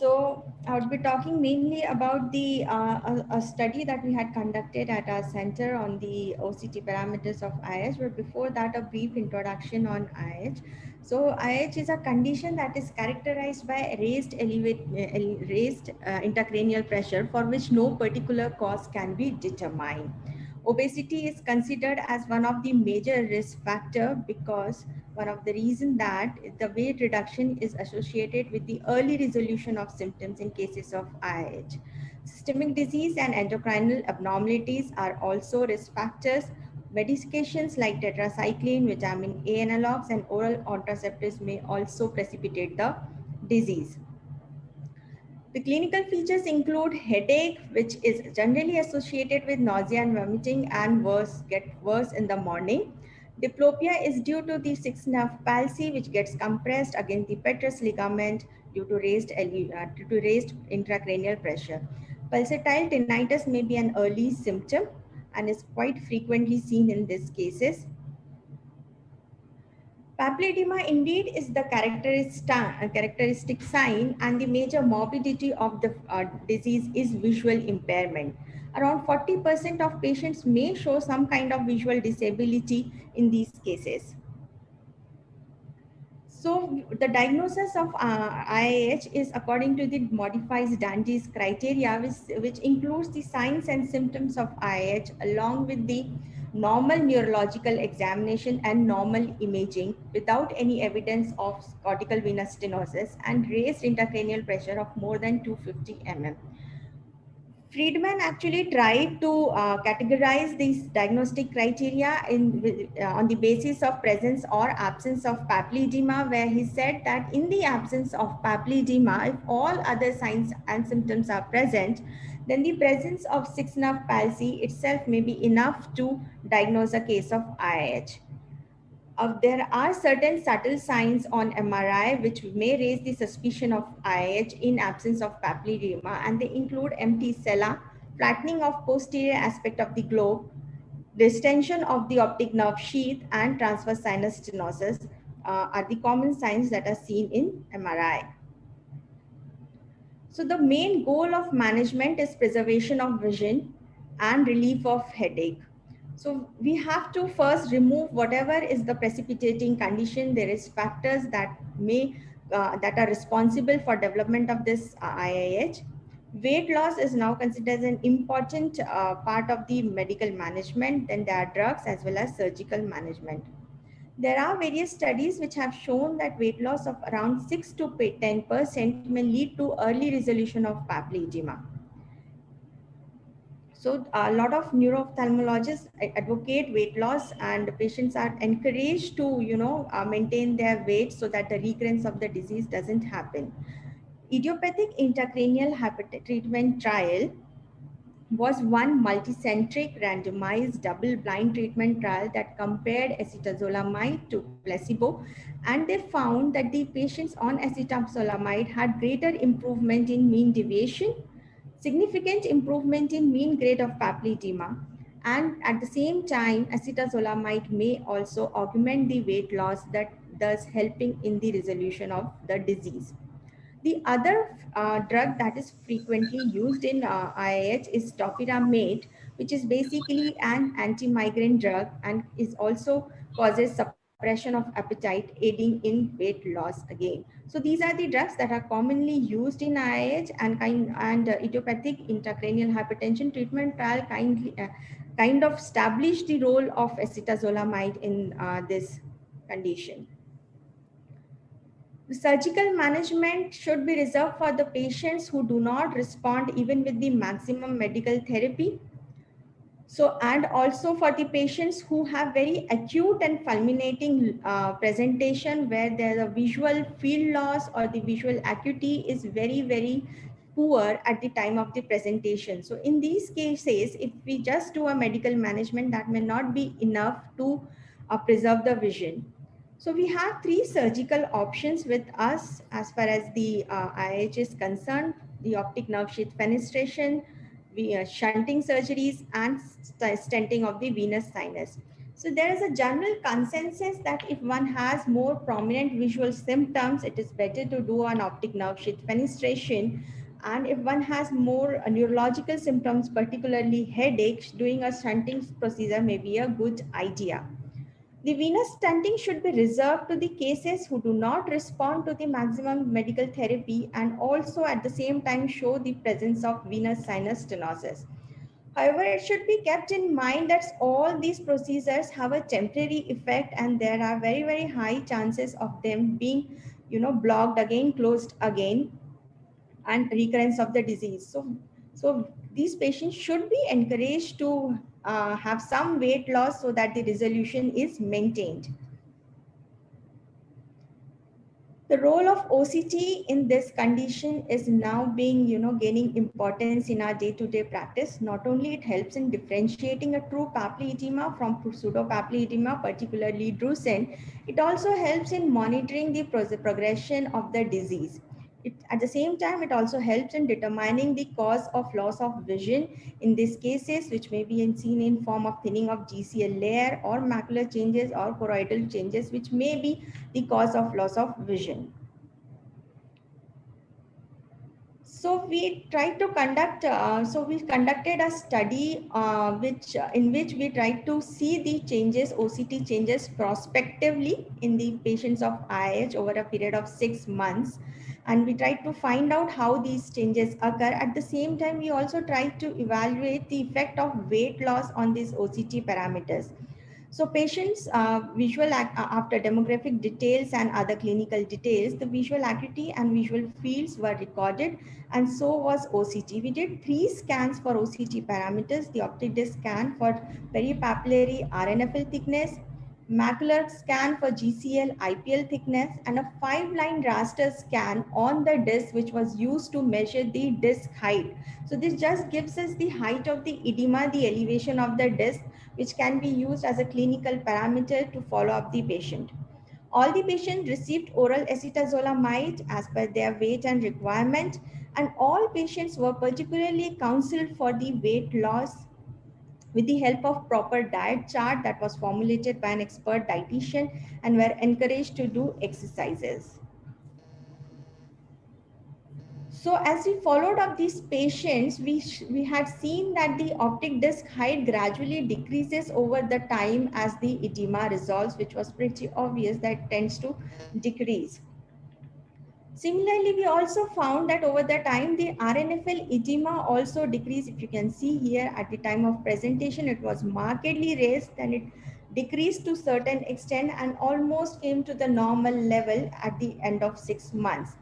So I would be talking mainly about a study that we had conducted at our center on the OCT parameters of IH, but before that, a brief introduction on IH. So IH is a condition that is characterized by raised intracranial pressure for which no particular cause can be determined. Obesity is considered as one of the major risk factor because one of the reasons that the weight reduction is associated with the early resolution of symptoms in cases of IH. Systemic disease and endocrinal abnormalities are also risk factors. Medications like tetracycline, vitamin A analogs, and oral contraceptives may also precipitate the disease. The clinical features include headache, which is generally associated with nausea and vomiting and get worse in the morning. Diplopia is due to the sixth nerve palsy, which gets compressed against the petrous ligament due to raised intracranial pressure. Pulsatile tinnitus may be an early symptom and is quite frequently seen in these cases. Papilledema indeed is the characteristic sign, and the major morbidity of the disease is visual impairment. Around 40% of patients may show some kind of visual disability in these cases. So the diagnosis of IIH is according to the modified Dante's criteria, which includes the signs and symptoms of IIH along with the normal neurological examination and normal imaging without any evidence of cortical venous stenosis and raised intracranial pressure of more than 250 mm. Friedman actually tried to categorize these diagnostic criteria on the basis of presence or absence of papilledema, where he said that in the absence of papilledema, if all other signs and symptoms are present, then the presence of sixth nerve palsy itself may be enough to diagnose a case of IIH. There are certain subtle signs on MRI which may raise the suspicion of IH in absence of papilledema, and they include empty sella, flattening of posterior aspect of the globe, distension of the optic nerve sheath, and transverse sinus stenosis are the common signs that are seen in MRI. So the main goal of management is preservation of vision and relief of headache. So we have to first remove whatever is the precipitating condition. There is factors that that are responsible for development of this IIH. Weight loss is now considered as an important part of the medical management. Then there are drugs as well as surgical management. There are various studies which have shown that weight loss of around 6 to 10% may lead to early resolution of papilledema. So a lot of neuro-ophthalmologists advocate weight loss, and patients are encouraged to, maintain their weight so that the recurrence of the disease doesn't happen. Idiopathic intracranial treatment trial was one multicentric randomized double-blind treatment trial that compared acetazolamide to placebo, and they found that the patients on acetazolamide had greater improvement in mean deviation, significant improvement in mean grade of papilledema, and at the same time, acetazolamide may also augment the weight loss, that thus helping in the resolution of the disease. The other drug that is frequently used in IIH is topiramate, which is basically an anti-migraine drug and is also causes suppression of appetite, aiding in weight loss again. So these are the drugs that are commonly used in IIH, and idiopathic intracranial hypertension treatment trial kind of established the role of acetazolamide in this condition. The surgical management should be reserved for the patients who do not respond even with the maximum medical therapy. So, and also for the patients who have very acute and fulminating presentation where there's a visual field loss or the visual acuity is very, very poor at the time of the presentation. So in these cases, if we just do a medical management, that may not be enough to preserve the vision. So we have three surgical options with us as far as the IH is concerned: the optic nerve sheath fenestration, shunting surgeries, and stenting of the venous sinus. So there is a general consensus that if one has more prominent visual symptoms, it is better to do an optic nerve sheath fenestration. And if one has more neurological symptoms, particularly headaches, doing a shunting procedure may be a good idea. The venous stenting should be reserved to the cases who do not respond to the maximum medical therapy and also at the same time show the presence of venous sinus stenosis. However, it should be kept in mind that all these procedures have a temporary effect and there are very, very high chances of them being, blocked again, closed again, and recurrence of the disease. So these patients should be encouraged to have some weight loss so that the resolution is maintained. The role of OCT in this condition is now being, gaining importance in our day-to-day practice. Not only it helps in differentiating a true papillary edema from pseudo-papillary edema, particularly drusen, it also helps in monitoring the progression of the disease. At the same time, it also helps in determining the cause of loss of vision in these cases, which may be seen in form of thinning of GCL layer or macular changes or choroidal changes, which may be the cause of loss of vision. So we tried to conduct, we conducted a study in which we tried to see the changes, OCT changes prospectively in the patients of IH over a period of 6 months. And we tried to find out how these changes occur. At the same time, we also tried to evaluate the effect of weight loss on these OCT parameters. So patients after demographic details and other clinical details, the visual acuity and visual fields were recorded and so was OCT. We did 3 scans for OCT parameters, the optic disc scan for peripapillary RNFL thickness, macular scan for GCL IPL thickness, and a 5-line raster scan on the disc which was used to measure the disc height. So this just gives us the height of the edema, the elevation of the disc, which can be used as a clinical parameter to follow up the patient. All the patients received oral acetazolamide as per their weight and requirement, and all patients were particularly counseled for the weight loss with the help of proper diet chart that was formulated by an expert dietitian and were encouraged to do exercises. So as we followed up these patients, we had seen that the optic disc height gradually decreases over the time as the edema resolves, which was pretty obvious that tends to decrease. Similarly, we also found that over the time, the RNFL edema also decreased. If you can see here at the time of presentation, it was markedly raised and it decreased to certain extent and almost came to the normal level at the end of 6 months.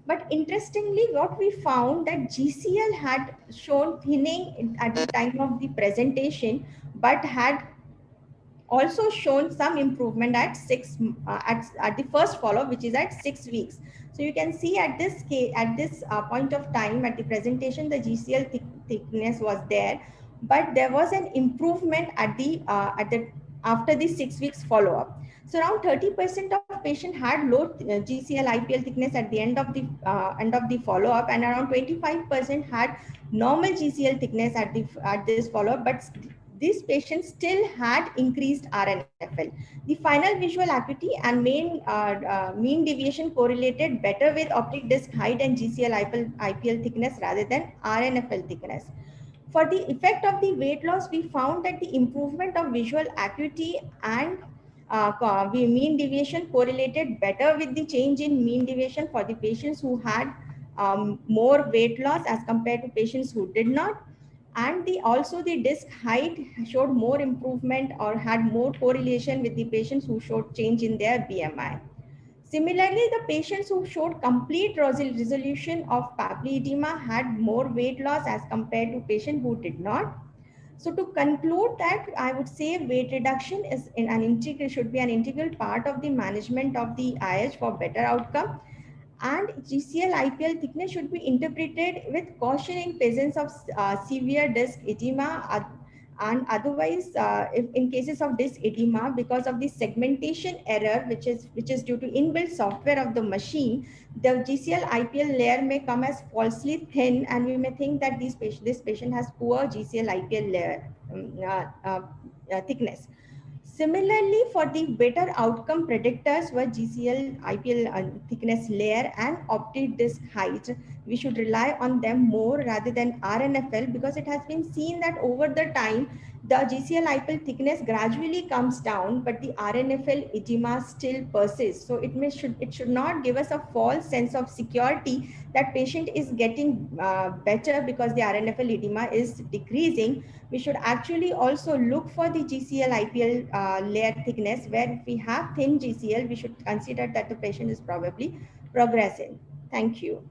But interestingly, what we found that GCL had shown thinning at the time of the presentation, but had also shown some improvement at at the first follow-up, which is at 6 weeks. So you can see at this point of time at the presentation, the GCL thickness was there, but there was an improvement at the after the 6 weeks follow-up. So around 30% of patients had low GCL IPL thickness at the end of the follow-up, and around 25% had normal GCL thickness at this follow-up, but these patients still had increased RNFL. The final visual acuity and mean deviation correlated better with optic disc height and GCL IPL thickness rather than RNFL thickness. For the effect of the weight loss, we found that the improvement of visual acuity and mean deviation correlated better with the change in mean deviation for the patients who had more weight loss as compared to patients who did not. And also the disc height showed more improvement or had more correlation with the patients who showed change in their BMI. Similarly, the patients who showed complete resolution of papillary edema had more weight loss as compared to patients who did not. So to conclude that, I would say weight reduction is should be an integral part of the management of the IH for better outcome. And GCL IPL thickness should be interpreted with caution in presence of severe disc edema and otherwise if in cases of disc edema, because of the segmentation error which is due to inbuilt software of the machine, the GCL IPL layer may come as falsely thin and we may think that this patient has poor GCL IPL layer thickness. Similarly, for the better outcome predictors were GCL, IPL thickness layer and optic disc height. We should rely on them more rather than RNFL, because it has been seen that over the time, the GCL IPL thickness gradually comes down, but the RNFL edema still persists. So it should not give us a false sense of security that patient is getting better because the RNFL edema is decreasing. We should actually also look for the GCL IPL layer thickness, where if we have thin GCL, we should consider that the patient is probably progressing. Thank you.